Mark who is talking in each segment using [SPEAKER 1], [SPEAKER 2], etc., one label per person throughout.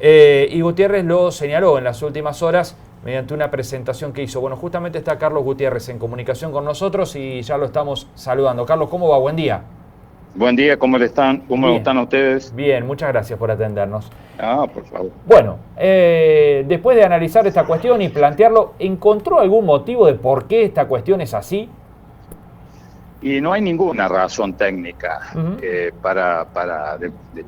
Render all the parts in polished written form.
[SPEAKER 1] Y Gutiérrez lo señaló en las últimas horas mediante una presentación que hizo. Bueno, justamente está Carlos Gutiérrez en comunicación con nosotros y ya lo estamos saludando. Carlos, ¿cómo va? Buen día.
[SPEAKER 2] Buen día, ¿cómo le están? ¿Cómo
[SPEAKER 1] Bien.
[SPEAKER 2] están ustedes?
[SPEAKER 1] Bien, muchas gracias por atendernos.
[SPEAKER 2] Por favor.
[SPEAKER 1] Bueno, después de analizar esta cuestión y plantearlo, ¿encontró algún motivo de por qué esta cuestión es así?
[SPEAKER 2] Y no hay ninguna razón técnica de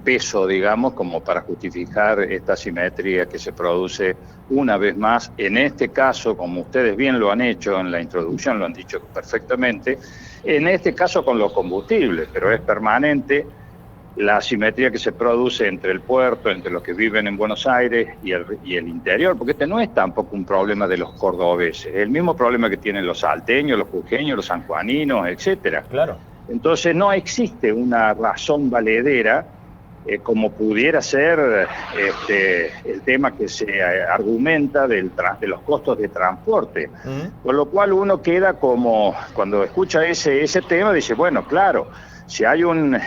[SPEAKER 2] peso, digamos, como para justificar esta asimetría que se produce una vez más. En este caso, como ustedes bien lo han hecho en la introducción, lo han dicho perfectamente, en este caso con los combustibles, pero es permanente la asimetría que se produce entre el puerto, entre los que viven en Buenos Aires y el interior, porque este no es tampoco un problema de los cordobeses, es el mismo problema que tienen los salteños, los jujeños, los sanjuaninos, etcétera.
[SPEAKER 1] Claro.
[SPEAKER 2] Entonces no existe una razón valedera como pudiera ser el tema que se argumenta de los costos de transporte. Con lo cual uno queda como, cuando escucha ese tema, dice, bueno, claro, si hay un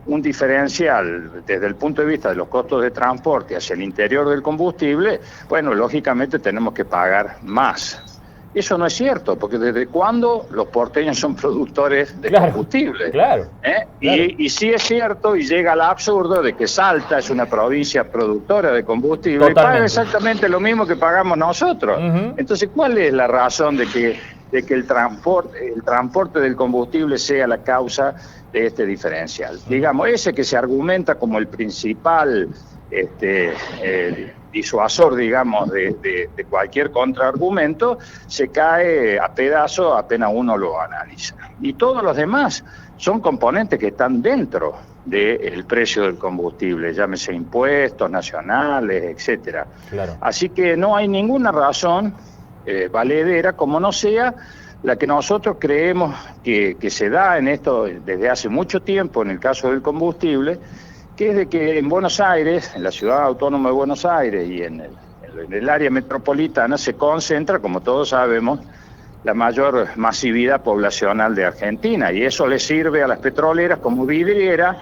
[SPEAKER 2] diferencial desde el punto de vista de los costos de transporte hacia el interior del combustible, bueno, lógicamente tenemos que pagar más. Eso no es cierto, porque ¿desde cuándo los porteños son productores de combustible?
[SPEAKER 1] Claro.
[SPEAKER 2] Y sí es cierto, y llega al absurdo de que Salta es una provincia productora de combustible y paga exactamente lo mismo que pagamos nosotros. Entonces, ¿cuál es la razón de que el transporte del combustible sea la causa de este diferencial? Digamos, ese que se argumenta como el principal disuasor, digamos, de cualquier contraargumento, se cae a pedazos apenas uno lo analiza. Y todos los demás son componentes que están dentro del precio del combustible, llámese impuestos nacionales, etcétera.
[SPEAKER 1] Claro.
[SPEAKER 2] Así que no hay ninguna razón valedera, como no sea la que nosotros creemos que se da en esto desde hace mucho tiempo en el caso del combustible, que es de que en Buenos Aires, en la ciudad autónoma de Buenos Aires y en el área metropolitana se concentra, como todos sabemos, la mayor masividad poblacional de Argentina, y eso le sirve a las petroleras como vidriera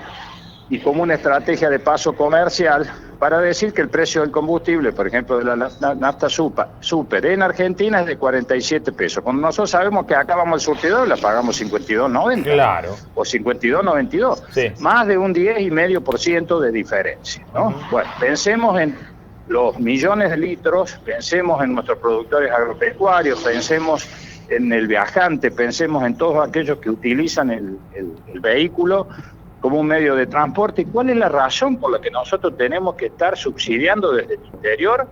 [SPEAKER 2] y como una estrategia de paso comercial para decir que el precio del combustible, por ejemplo, de la nafta super en Argentina es de 47 pesos. Cuando nosotros sabemos que acá vamos al surtidor, la pagamos 52.90.
[SPEAKER 1] Claro.
[SPEAKER 2] O 52.92.
[SPEAKER 1] Sí.
[SPEAKER 2] Más de un 10,5% de diferencia, ¿no? Bueno, pensemos en los millones de litros, pensemos en nuestros productores agropecuarios, pensemos en el viajante, pensemos en todos aquellos que utilizan el vehículo como un medio de transporte. ¿Y cuál es la razón por la que nosotros tenemos que estar subsidiando desde el interior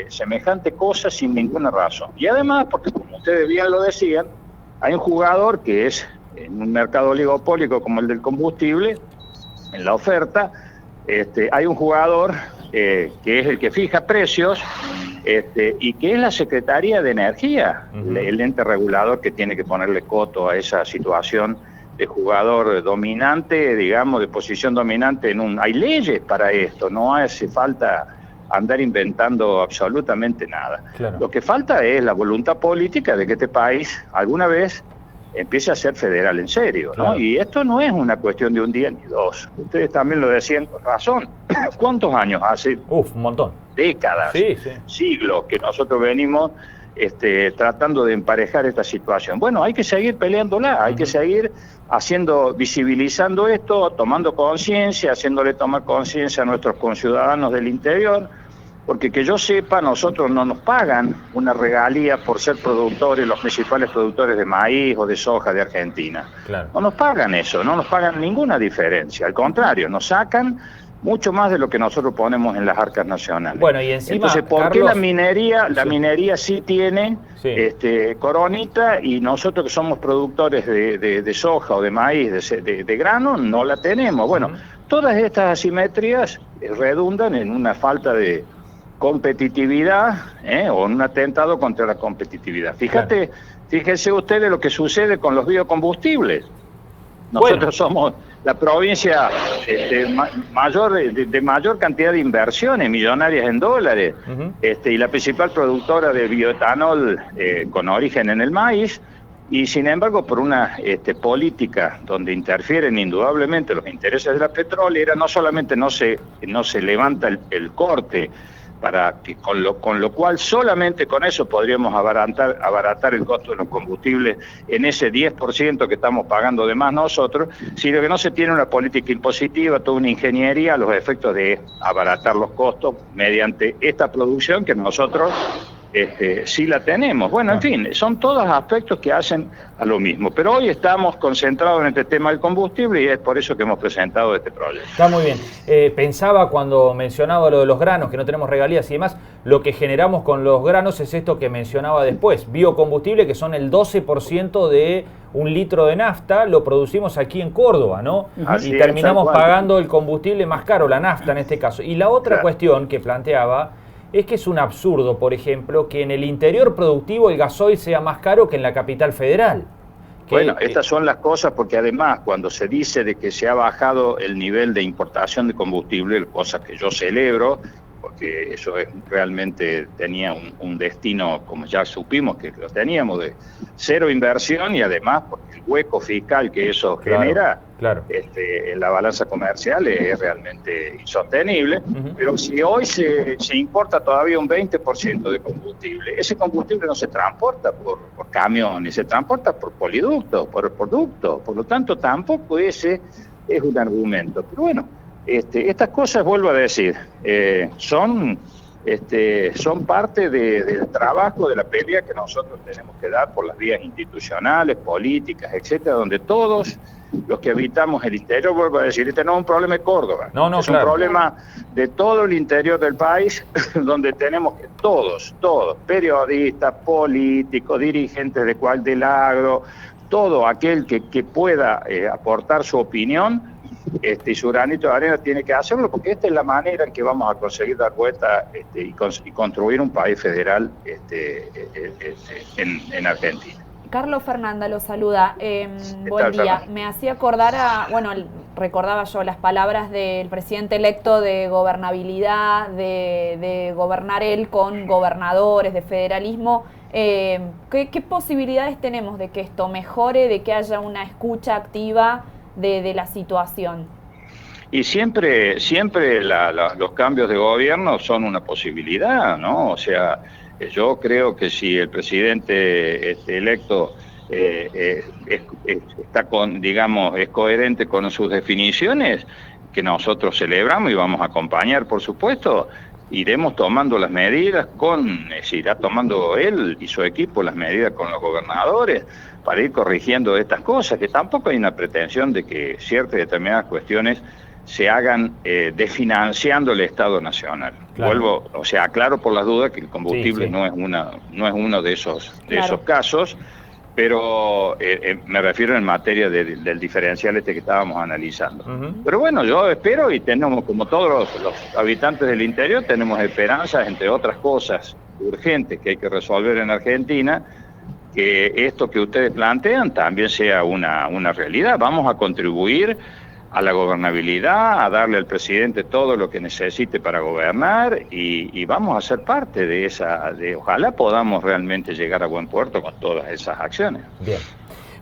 [SPEAKER 2] semejante cosa sin ninguna razón? Y además, porque como ustedes bien lo decían, hay un jugador que es, en un mercado oligopólico como el del combustible, en la oferta, hay un jugador que es el que fija precios, y que es la Secretaría de Energía, el ente regulador que tiene que ponerle coto a esa situación de jugador dominante, digamos, de posición dominante hay leyes para esto, no hace falta andar inventando absolutamente nada.
[SPEAKER 1] Claro.
[SPEAKER 2] Lo que falta es la voluntad política de que este país alguna vez empiece a ser federal en serio, ¿no?
[SPEAKER 1] Claro.
[SPEAKER 2] Y esto no es una cuestión de un día ni dos. Ustedes también lo decían con razón. ¿Cuántos años hace?
[SPEAKER 1] Un montón.
[SPEAKER 2] Décadas,
[SPEAKER 1] sí.
[SPEAKER 2] siglos que nosotros venimos tratando de emparejar esta situación. Bueno, hay que seguir peleándola, hay que seguir visibilizando esto, tomando conciencia, haciéndole tomar conciencia a nuestros conciudadanos del interior, porque que yo sepa, nosotros no nos pagan una regalía por ser productores, los principales productores de maíz o de soja de Argentina.
[SPEAKER 1] Claro.
[SPEAKER 2] No nos pagan eso, no nos pagan ninguna diferencia, al contrario, nos sacan mucho más de lo que nosotros ponemos en las arcas nacionales.
[SPEAKER 1] Bueno, y encima,
[SPEAKER 2] entonces, ¿por
[SPEAKER 1] Carlos,
[SPEAKER 2] qué la minería sí tiene
[SPEAKER 1] Sí.
[SPEAKER 2] coronita y nosotros que somos productores de soja o de maíz, de grano, no la tenemos? Bueno, todas estas asimetrías redundan en una falta de competitividad o en un atentado contra la competitividad. Fíjense ustedes lo que sucede con los biocombustibles. Nosotros somos la provincia de mayor cantidad de inversiones millonarias en dólares, y la principal productora de bioetanol con origen en el maíz, Y sin embargo, por una política donde interfieren indudablemente los intereses de la petrolera, no solamente no se levanta el corte, para que con lo cual solamente con eso podríamos abaratar el costo de los combustibles en ese 10% que estamos pagando de más nosotros, sino que no se tiene una política impositiva, toda una ingeniería a los efectos de abaratar los costos mediante esta producción que nosotros sí la tenemos. Bueno, en fin, son todos aspectos que hacen a lo mismo. Pero hoy estamos concentrados en este tema del combustible y es por eso que hemos presentado este proyecto.
[SPEAKER 1] Está muy bien. Pensaba cuando mencionaba lo de los granos, que no tenemos regalías y demás, lo que generamos con los granos es esto que mencionaba después. Biocombustible, que son el 12% de un litro de nafta, lo producimos aquí en Córdoba, ¿no?
[SPEAKER 2] Así
[SPEAKER 1] y terminamos
[SPEAKER 2] es,
[SPEAKER 1] pagando el combustible más caro, la nafta en este caso. Y la otra cuestión que planteaba es que es un absurdo, por ejemplo, que en el interior productivo el gasoil sea más caro que en la capital federal.
[SPEAKER 2] Bueno, estas son las cosas, porque además cuando se dice de que se ha bajado el nivel de importación de combustible, cosa que yo celebro, porque eso realmente tenía un destino, como ya supimos que lo teníamos, de cero inversión, y además porque el hueco fiscal que eso genera en la balanza comercial es realmente insostenible. Pero si hoy se importa todavía un 20% de combustible, ese combustible no se transporta por camiones, se transporta por poliductos, por productos, por lo tanto tampoco ese es un argumento. Pero bueno, estas cosas, vuelvo a decir, son parte del trabajo, de la pelea que nosotros tenemos que dar por las vías institucionales, políticas, etcétera, donde todos los que habitamos el interior, vuelvo a decir, este no es un problema de Córdoba, es un problema de todo el interior del país, donde tenemos que todos, periodistas, políticos, dirigentes del agro, todo aquel que pueda aportar su opinión, y su granito de arena tiene que hacerlo, porque esta es la manera en que vamos a conseguir dar vuelta y construir un país federal en Argentina.
[SPEAKER 3] Carlos, Fernanda lo saluda. Buen día. Me hacía acordar recordaba yo las palabras del presidente electo de gobernabilidad, de gobernar él con gobernadores, de federalismo. ¿Qué posibilidades tenemos de que esto mejore, de que haya una escucha activa de la situación?
[SPEAKER 2] Y siempre los cambios de gobierno son una posibilidad, ¿no? O sea, yo creo que si el presidente electo está es coherente con sus definiciones, que nosotros celebramos y vamos a acompañar, por supuesto, iremos tomando las medidas irá tomando él y su equipo las medidas con los gobernadores para ir corrigiendo estas cosas, que tampoco hay una pretensión de que ciertas determinadas cuestiones se hagan desfinanciando el Estado Nacional. Claro. Aclaro por las dudas que el combustible no es uno de esos casos, pero me refiero en materia del diferencial que estábamos analizando. Pero bueno, yo espero, y tenemos, como todos los habitantes del interior, tenemos esperanzas, entre otras cosas urgentes que hay que resolver en Argentina, que esto que ustedes plantean también sea una realidad. Vamos a contribuir a la gobernabilidad, a darle al presidente todo lo que necesite para gobernar, y vamos a ser parte de ojalá podamos realmente llegar a buen puerto con todas esas acciones. Bien.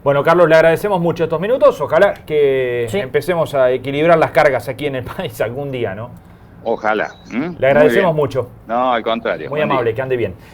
[SPEAKER 1] Bueno, Carlos, le agradecemos mucho estos minutos. Ojalá que empecemos a equilibrar las cargas aquí en el país algún día, ¿no?
[SPEAKER 2] Ojalá.
[SPEAKER 1] Le agradecemos mucho.
[SPEAKER 2] No, al contrario.
[SPEAKER 1] Muy amable, que ande bien.